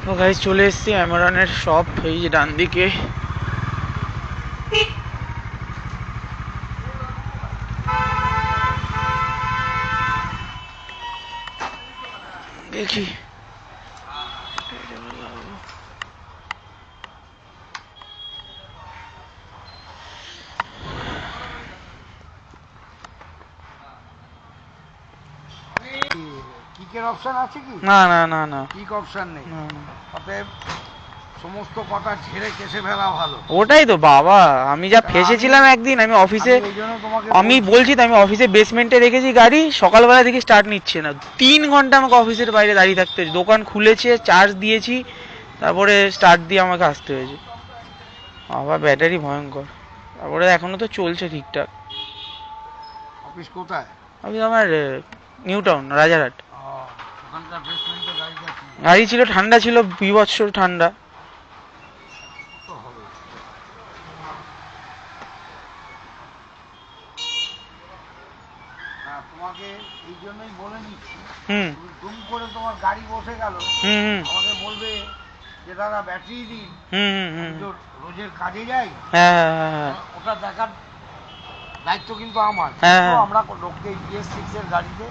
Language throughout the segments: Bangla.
তো গাইস চলে এসেছি অ্যামারনের শপ, এই যে ডান দিকে। দেখি কিকের অপশন আছে কি? না না না না, কিক অপশন নেই। অতএব সমস্ত কথা ঝেড়ে কেসে ফেলা ভালো। ওটাই তো বাবা, আমি যা ফেসেছিলাম একদিন। আমি অফিসে, আমি বলছি তো, আমি অফিসে বেসমেন্টে রেখেছি গাড়ি, সকালবেলা দেখি স্টার্ট নিচ্ছে না। 3 ঘন্টা আমাকে অফিসের বাইরে দাঁড়িয়ে থাকতে হয়েছে। দোকান খুলেছে, চার্জ দিয়েছি, তারপরে স্টার্ট দিয়ে আমাকে আসতে হয়েছে। আবার ব্যাটারি ভয়ঙ্কর। তারপরে এখনো তো চলছে ঠিকঠাক। অফিস কোথায়? আমি আমার নিউ টাউন, রাজারহাট। ওখানকার বেসমেন্টে গাড়িটা কি? গাড়ি ছিল, ঠান্ডা ছিল, বিভৎস ঠান্ডা। তো হবে। হ্যাঁ, তোমাকে এই জন্যই বলে দিচ্ছি, তুমি দুম করে তোমার গাড়ি বসে গেল, আমাকে বলবে যে দাদা ব্যাটারি দিন। রোজের কাজে যাই, ওটা দেখার দায়িত্ব কিন্তু আমার। আমরা লোককে ES6 এর গাড়িতে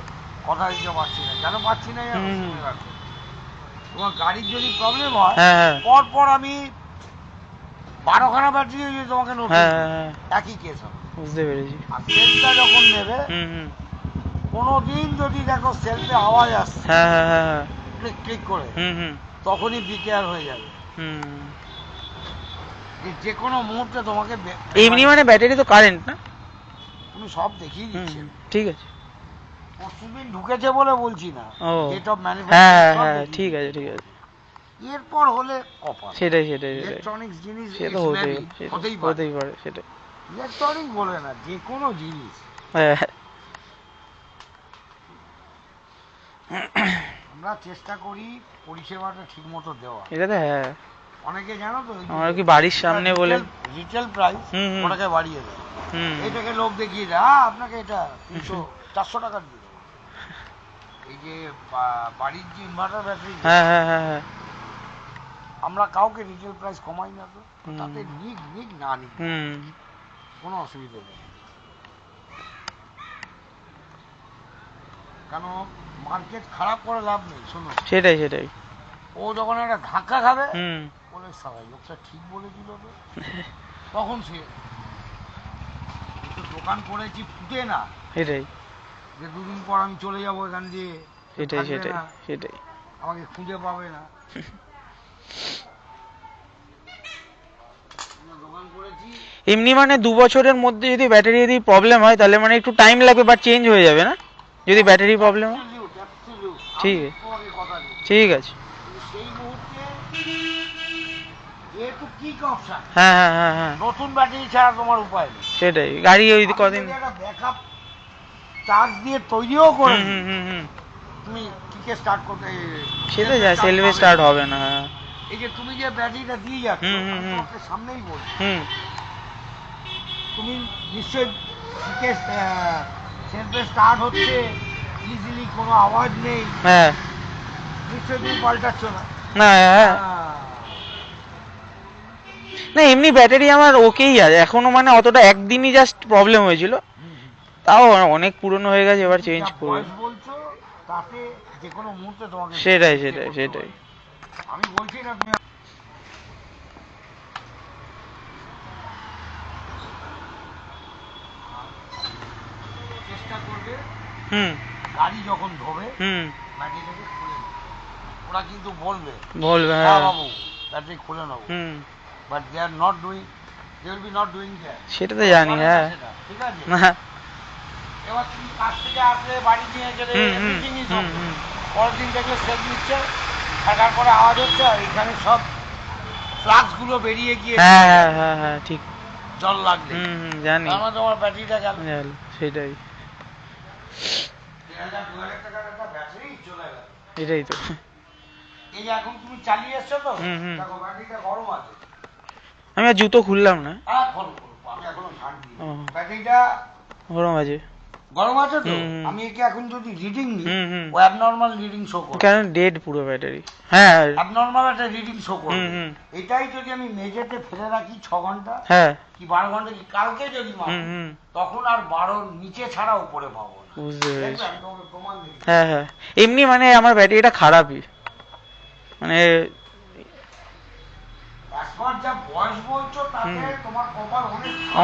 কথা দিতে পারছি না। কেন পাচ্ছি না? তোমার গাড়ির যদি প্রবলেম হয়, পর আমি 12খানা ব্যাটারি যদি তোমাকে একই কেস হবে। বুঝতে পেরেছি। আর সেলটা যখন নেবে, কোনোদিন যদি দেখো সেলফে আওয়াজ আসছে, ক্লিক করে, তখনই বিকেয়ার হয়ে যাবে। যে কোনো মুহূর্তে তোমাকে এমনি মানে ব্যাটারি তো কারেন্ট না, তুমি সব দেখিয়ে দিচ্ছি। ঠিক আছে, পরশুদিন ঢুকেছে বলে বলছি না, ডেট অফ ম্যানুফ্যাকচার। হ্যাঁ ঠিক আছে ঠিক আছে। এরপর হলে কপাল। সেটাই সেটাই, ইলেকট্রনিক্স জিনিস সে তো হতেই পারে। সেটাই, ইলেকট্রনিক বলে না, যে কোনো জিনিস। আমরা চেষ্টা করি পরিষেবাটা ঠিক মতো দেওয়া। এটা তো হ্যাঁ, অনেকে জানো তো, আমার কি বাড়ির সামনে বলে রিটেল প্রাইস ওটাকে বাড়িয়ে দেয়। এটাকে লোক দেখিয়ে দেয়, আপনাকে এটা 300-400 টাকা দিয়ে দেবো। এই যে বাড়ির যে ইনভার্টার ব্যাটারি, আমরা কাউকে রিটেল প্রাইস কমাই না, তো তাতে নিক না নিক কোনো অসুবিধা নেই। কেন মার্কেট খারাপ করে লাভ নেই। শোনো, সেটাই। ও যখন একটা ধাক্কা খাবে, বলে সবাই লোকটা ঠিক বলেছিল তো, তখন সে দোকান করেছি ফুটে না, সেটাই, যে দুদিন পর আমি চলে যাবো এখান দিয়ে, সেটাই আমাকে খুঁজে পাবে না। এমনি মানে 2 বছরের মধ্যে যদি ব্যাটারি যদি প্রবলেম হয়, তাহলে মানে একটু টাইম লাগবে, বাট চেঞ্জ হয়ে যাবে না যদি ব্যাটারি প্রবলেম হয়? ঠিক আছে। সেই মুহূর্তে যেহেতু কিক অপশন, হ্যাঁ, নতুন ব্যাটারি ছাড়া তোমার উপায় নেই। সেটাই, গাড়ি ওই কদিন একটা ব্যাকআপ চার্জ দিয়ে তৈরিও করে তুমি কিকে স্টার্ট করতে, সেটা যা সেলফে স্টার্ট হবে না। এই যে তুমি যে ব্যাটারিটা দিয়ে যাচ্ছ, তোমাকে সামনেই বলছি, তুমি নিশ্চয়ই কিকে সেলফে স্টার্ট হচ্ছে, ইজিলি কোনো আওয়াজ নেই, নিশ্চয়ই তুমি পাল্টাচ্ছ না। না এমনি ব্যাটারি আমার ওকেই আছে এখনো, মানে অতটা, একদিনই জাস্ট প্রবলেম হয়েছিল, তাও অনেক পুরনো হয়ে গেছে, এবার চেঞ্জ করব। তাতে যে কোনো মুহূর্তে তোমাকে সেটাই। আমি বলছি না তুমি চেষ্টা করবে, গাড়ি যখন ধোবে ব্যাটারিটাকে খুলে নেবে। ওরা কিন্তু বলবে হ্যাঁ বাবু ব্যাটারি খুলে নেবো, but they are not doing, they will be not doing that. সেটা তো জানি, হ্যাঁ, ঠিক আছে। এবার তুমি কাজ থেকে আসলে বাড়ি নিয়ে গেলে এভরিথিং ইজ ওকে, পরের দিন দেখলে সেট নিচ্ছে, থাকার পরে আওয়াজ হচ্ছে, আর এখানে সব ফ্লাক্স গুলো বেরিয়ে গিয়ে, হ্যাঁ ঠিক, জল লাগবে, জানি, আমার তোমার ব্যাটারিটা গেল। সেটাই, 1000-2000 টাকার একটা ব্যাটারি চলে গেল। এটাই তো। এই যে এখন তুমি চালিয়ে এসছো তো, দেখো ব্যাটারিটা গরম আছে। আমি আর জুতো খুললাম না, আমি এখনো ঝাড় দিই, ব্যাটারিটা গরম আছে, গরম আছে তো। আমি একে এখন যদি রিডিং নিই ও অ্যাবনরমাল রিডিং শো করবে, কারণ ডেড পুরো ব্যাটারি। হ্যাঁ, অ্যাবনরমাল একটা রিডিং শো করবে। এটাই যদি আমি মেঝেতে ফেলে রাখি 6 ঘন্টা হ্যাঁ কি 12 ঘন্টা কি কালকে যদি মারি তখন আর 12 নিচে ছাড়া উপরে পাবো না। বুঝতে পেরেছি। আমি তোমাকে প্রমাণ দিই। হ্যাঁ হ্যাঁ, এমনি মানে আমার ব্যাটারিটা খারাপই, মানে একবার যা বয়স বলছো তাতে তোমার কপাল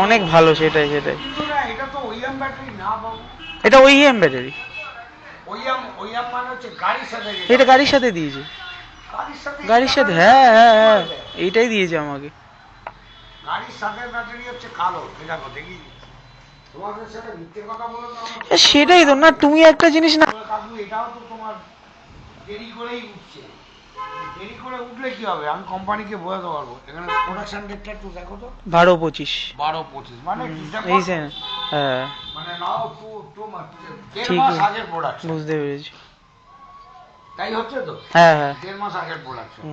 অনেক ভালো। সেটাই সেটাই। কিন্তু না, এটা তো ওইএম ব্যাটারি না বাবু। এটা ওইএম ব্যাটারি। ওইএম মানে হচ্ছে গাড়ির সাথে। এটা গাড়ির সাথে দিয়েছে। গাড়ির সাথে, হ্যাঁ হ্যাঁ হ্যাঁ, এইটাই দিয়েছে আমাকে। গাড়ির সাথে ব্যাটারি হচ্ছে কালো। এটা তো দেখি তোমাদের সাথে মিথ্যে কথা বলো না। সেটাই তো না, তুমি একটা জিনিস না কাকু, এটাও তো তোমার দেরি করেই উঠছে। দেরি করে উঠলে কি হবে আমি কোম্পানিকে বোঝাতে পারবো। এখানে প্রোডাকশন ডেটটা একটু দেখো তো। 12-25 মানে এই যে, হ্যাঁ মানে নাও দেড় ঠিক মাস আছে, আগের প্রোডাকশন। বুঝতে পেরেছি। তাই হচ্ছে তো। হ্যাঁ হ্যাঁ, 1.5 মাস আগের প্রোডাকশন।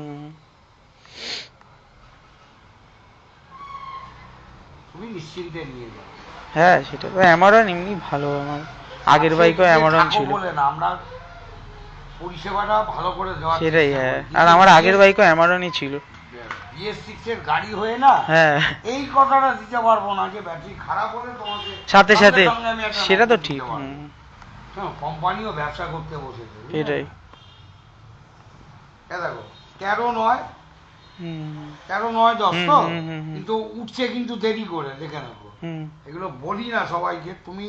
তুমি নিশ্চিন্তে নিয়ে যাও। হ্যাঁ সেটা তো। অ্যামারন এমনি ভালো, আমার আগের বাইকও অ্যামারন ছিল। বলে না, আমরা পরিষেবাটা ভালো করে দেওয়া। সেটাই, হ্যাঁ। আর আমার আগের বাইকও অ্যামারনই ছিল। BS6 এর গাড়ি হয়ে না, হ্যাঁ, এই কথাটা দিতে পারবো না যে ব্যাটারি খারাপ হলে তোমাকে সাথে সাথে, আমি একটা সেটা তো দিতে ঠিক। পারবো। কোম্পানিও ব্যবসা করতে বসেছে। এটাই। দেখো 13-9 13-9-10 তো, কিন্তু উঠছে কিন্তু দেরি করে। দেখে নেবো, এগুলো বলি না সবাইকে, তুমি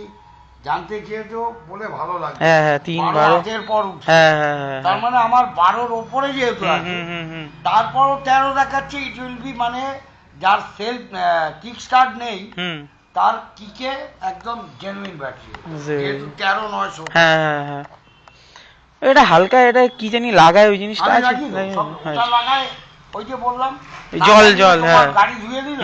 জানতে চেয়েছো বলে ভালো লাগে। হ্যাঁ হ্যাঁ, 3-12 পর উঠছে। হ্যাঁ হ্যাঁ, তার মানে আমার 12-র ওপরে যেহেতু আছে, তারপরও 13 দেখাচ্ছে। ইট উইল বি মানে যার সেলফ কিক স্টার্ট নেই তার কিকে একদম জেনুইন ব্যাটারি, যেহেতু 13-900। হ্যাঁ হ্যাঁ হ্যাঁ, এটা হালকা, এটা কি জানি লাগায় ওই জিনিসটা আছে, লাগায় ওই যে বললাম জল জল। হ্যাঁ, গাড়ি ধুয়ে দিল,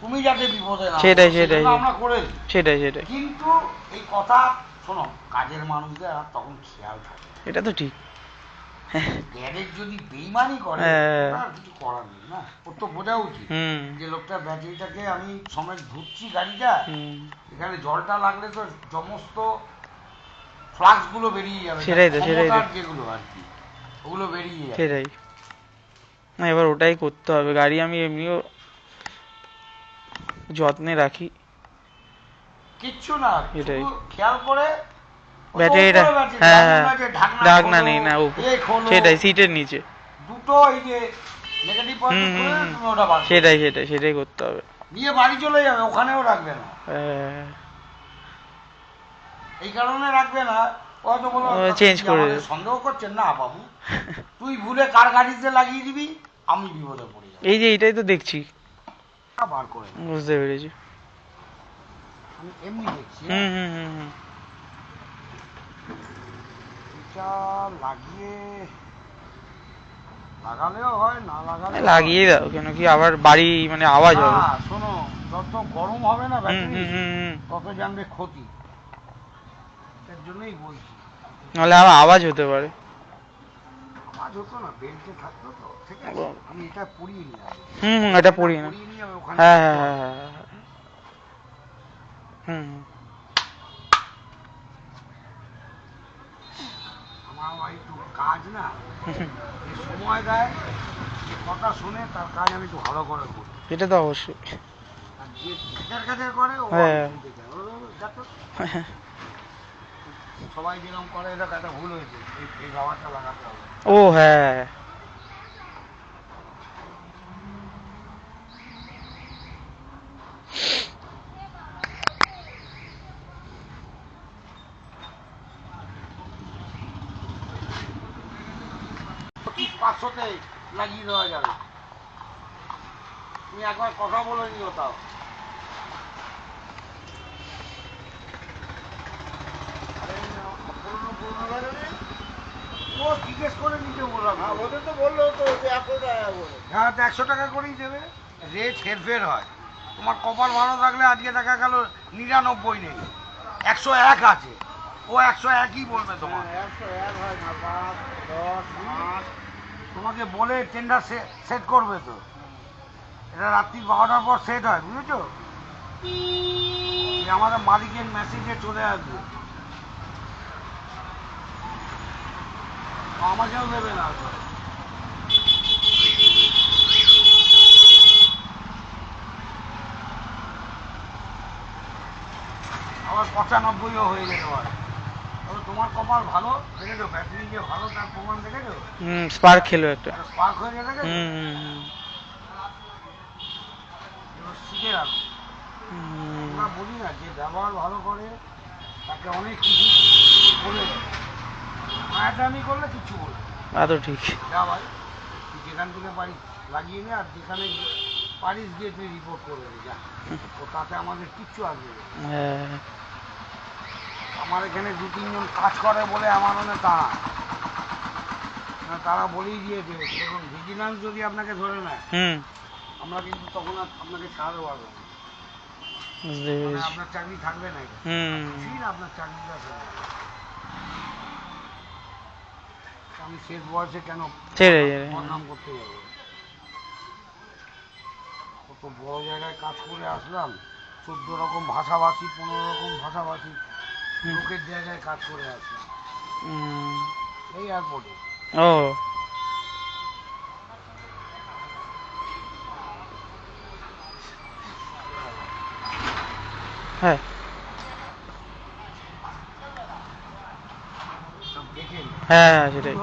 তুমি যাতে বিপদে না। সেটাই সেটাই, আমরা করে সেটাই সেটাই। কিন্তু এই কথা শোনো, কাজের মানুষদের আর তখন খেয়াল থাকে। এটা তো ঠিক। গ্যারেজ যদি বেইমানি করে কিছু করার নেই না, ওর তো বোঝা উচিত যে লোকটা ব্যাটারিটাকে আমি সময় ধুচ্ছি গাড়িটা, এখানে জলটা লাগলে তো সমস্ত ফ্লাক্স গুলো বেরিয়ে যাবে। সেটাই তো, সেটাই তো, যেগুলো আর কি ওগুলো বেরিয়ে যাবে। সেটাই না, এবার ওটাই করতে হবে। গাড়ি আমি এমনিও যত্নে রাখি, কিচ্ছু না, এটাই খেয়াল করে ব্যাটারিটা। হ্যাঁ হ্যাঁ, ঢাকনা নেই না, সেটাই সিটের নিচে দুটো এই যে নেগেটিভ পয়েন্ট করে তুমি ওটা বাদ। সেটাই সেটাই, সেটাই করতে হবে। নিয়ে বাড়ি চলে যাবে, ওখানেও রাখবে না। এই কারণে রাখবে না, হয়তো বলো চেঞ্জ করে সন্দেহ করছেন না বাবু, তুই ভুলে কার গাড়িতে লাগিয়ে দিবি, আমি বিপদে পড়ে যাবো। এই যে এটাই তো দেখছি, বার করে বুঝতে পেরেছি। আমি এমনি দেখছি। লাগিয়ে লাগালেও হয়, না লাগালে লাগিয়ে দাও, কেন কি আবার বাড়ি মানে আওয়াজ হবে। শোনো, যত গরম হবে না ব্যাটারি তত জানবে ক্ষতি। এর জন্যই বলছি, নাহলে আবার আওয়াজ হতে পারে। আওয়াজ হতো না, বেল্টে থাকতো তো। ঠিক আছে, আমি এটা পরিয়ে নিলাম। এটা পরিয়ে না। হ্যাঁ হ্যাঁ হ্যাঁ হ্যাঁ, আমার একটু কাজ না, সময় দেয়, কথা শুনে তার কাজ আমি একটু ভালো করে করি। এটা তো অবশ্যই। আর যে কাছে করে সবাই যেরকম করে, এটা একটা ভুল হয়েছে, এই খাবারটা লাগাতে হবে। ও হ্যাঁ, পাঁচশোতে লাগিয়ে দেওয়া যাবে। তুমি একবার কথা বলে নিও তাও। ও জিজ্ঞেস করে নিতে বললাম, ওদের তো বললো তো 100 টাকা করে। হ্যাঁ, 100 টাকা করেই দেবে। রেট হেরফের হয়। তোমার কপাল ভালো থাকলে আজকে দেখা গেল 99 নেই, 101 আছে, ও 101ই বলবে তোমার। 101 হয় না, 5, 10, 5 তোমাকে বলে টেন্ডার সেট করবে তো। এটা রাত্রি 12টার পর সেট হয়, বুঝেছো? আমাদের মালিকের মেসেজে চলে আসবে, আমাকেও দেবে না। আবার 95ও হয়ে যেতে পারে। তবে তোমার কপাল ভালো, দেখেছো ব্যাটারি যে ভালো তার প্রমাণ দেখেছো। স্পার্ক খেলো একটা, স্পার্ক হয়ে গেছে। শিখে রাখো। আমরা বলি না যে ব্যবহার ভালো করে তাকে অনেক কিছু বলে দেয়, মায়াটামি করলে কিছু বলবে তো ঠিক। যা ভাই তুই যেখান থেকে পারিস লাগিয়ে নে, আর যেখানে পারিস গিয়ে তুই রিপোর্ট করে দে যা, তো তাতে আমাদের কিচ্ছু আসবে না। আমার এখানে 2-3 জন কাজ করে বলে আমার মনে তা না, তারা বলেই দিয়েছে দেখুন ভিজিলেন্স যদি আপনাকে ধরে নেয় আমরা কিন্তু তখন আর আপনাকে ছাড়াতে পারবো না, মানে আপনার চাকরি থাকবে না, আপনার চাকরিটা থাকবে। আমি শেষ বয়সে কেন বদনাম করতে যাবো? কত বড় জায়গায় কাজ করে আসলাম, 14 রকম ভাষাভাষী 15 রকম ভাষাভাষী লোকের জায়গায় কাজ করে আসলাম এই এয়ারপোর্টে। হ্যাঁ হ্যাঁ সেটাই।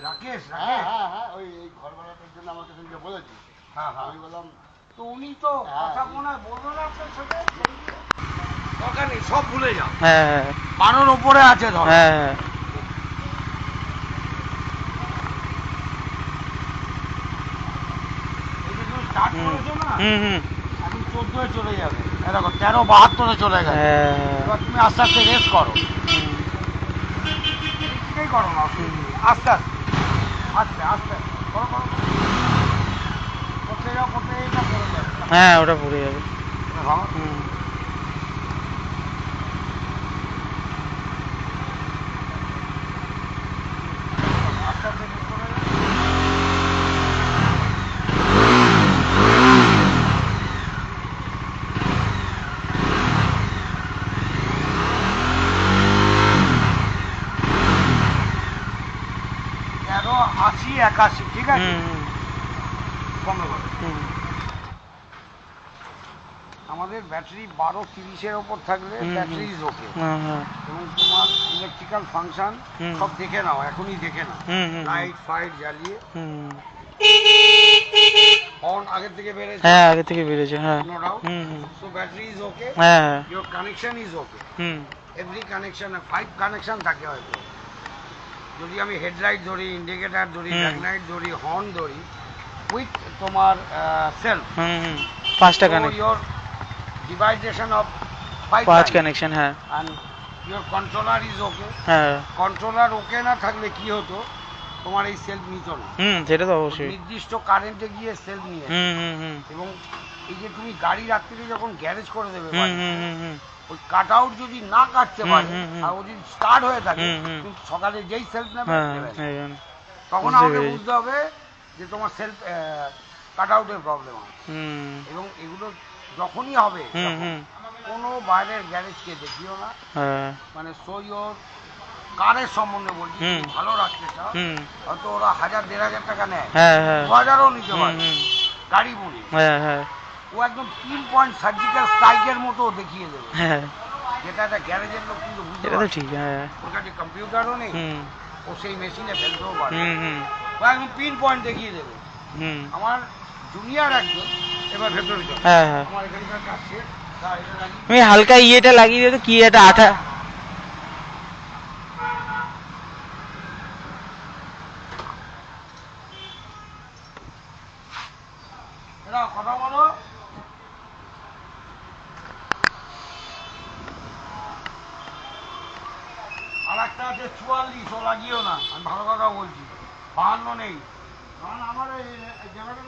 রাকেশ ওই ঘর ভাড়াটার জন্য আমাকে সঙ্গে বলেছি। আমি বললাম তো উনি তো কথা মনে হয় বলবো না আপনার সাথে, দরকার নেই সব ভুলে যাও। বানোর ওপরে আছে ধর। স্টার্ট করেছো না, এখন 14 চলে যাবে, এরকম 13-72 চলে গেছে। এবার তুমি আস্তে আস্তে রেস্ট করো, কিছুই করো না, আস্তে আস্তে আস্তে আস্তে করো করো, করতে যাও করতে এইটা পড়ে যাবে। হ্যাঁ ওটা পড়ে যাবে। আস্তে আস্তে রেস্ট করে যাও। তেরো 80 81, ঠিক আছে বন্ধ করে। আমাদের ব্যাটারি 12-30-এর ওপর থাকলে ব্যাটারি ইজ ওকে, এবং তোমার ইলেকট্রিক্যাল ফাংশন সব দেখে নাও, এখনই দেখে নাও, লাইট ফাইট জ্বালিয়ে। হর্ন আগের থেকে বেড়েছে, হ্যাঁ আগে থেকে বেড়েছে, হ্যাঁ no doubt. So battery is okay, your connection is okay, every connection 5 connection থাকে হয়তো। যদি আমি হেডলাইট ধরি, ইন্ডিকেটার ধরি, ব্যাকলাইট ধরি, হর্ন ধরি, উইথ তোমার সেলফ 5টা কানেকশন, ইওর ডিভাইডেশন অফ 5 কানেকশন, হ্যাঁ, and your controller is okay. হ্যাঁ কন্ট্রোলার ওকে না থাকলে কি হতো, তোমার এই সেলফ নিত না। সেটা তো অবশ্যই, নির্দিষ্ট কারেন্টে গিয়ে সেলফ নিয়ে, এবং এই যে তুমি গাড়ি রাত্রিরে যখন গ্যারেজ করে দেবে, ওই কাট আউট যদি না কাটতে পারে আর ও যদি স্টার্ট হয়ে থাকে, তুমি সকালে যেই সেলফ নেবে তখন আমাকে বুঝতে হবে যে তোমার সেলফ কাট আউটের প্রবলেম আছে। এবং এগুলো যখনই হবে কোনো বাইরের গ্যারেজকে দেখিও না, মানে সো ইওর কারের সম্বন্ধে বলছি, ভালো রাখতে চাও, হয়তো ওরা 1000-1500 টাকা নেয়, 2000ও নিতে পারে গাড়ি বুঝে, ও একদম 3 পয়েন্ট সার্জিক্যাল স্ট্রাইকের মতো দেখিয়ে দেবে, যেটা একটা গ্যারেজের লোক কিন্তু বুঝতে পারে। ওর কাছে কম্পিউটারও নেই, ও সেই মেশিনে ফেলতেও পারে, ও একদম পিন পয়েন্ট দেখিয়ে দেবে। আমার জুনিয়র একজন এবার ভেতরে আমার এখানকার কাজ শেষ, আমি হালকা ইয়েটা লাগিয়ে দিত, কি এটা আঠা, কথা বলো। আর একটা আছে 44, ও লাগিও না, আমি ভালো কথা বলছি, 52 নেই, কারণ আমার এই জায়গাটা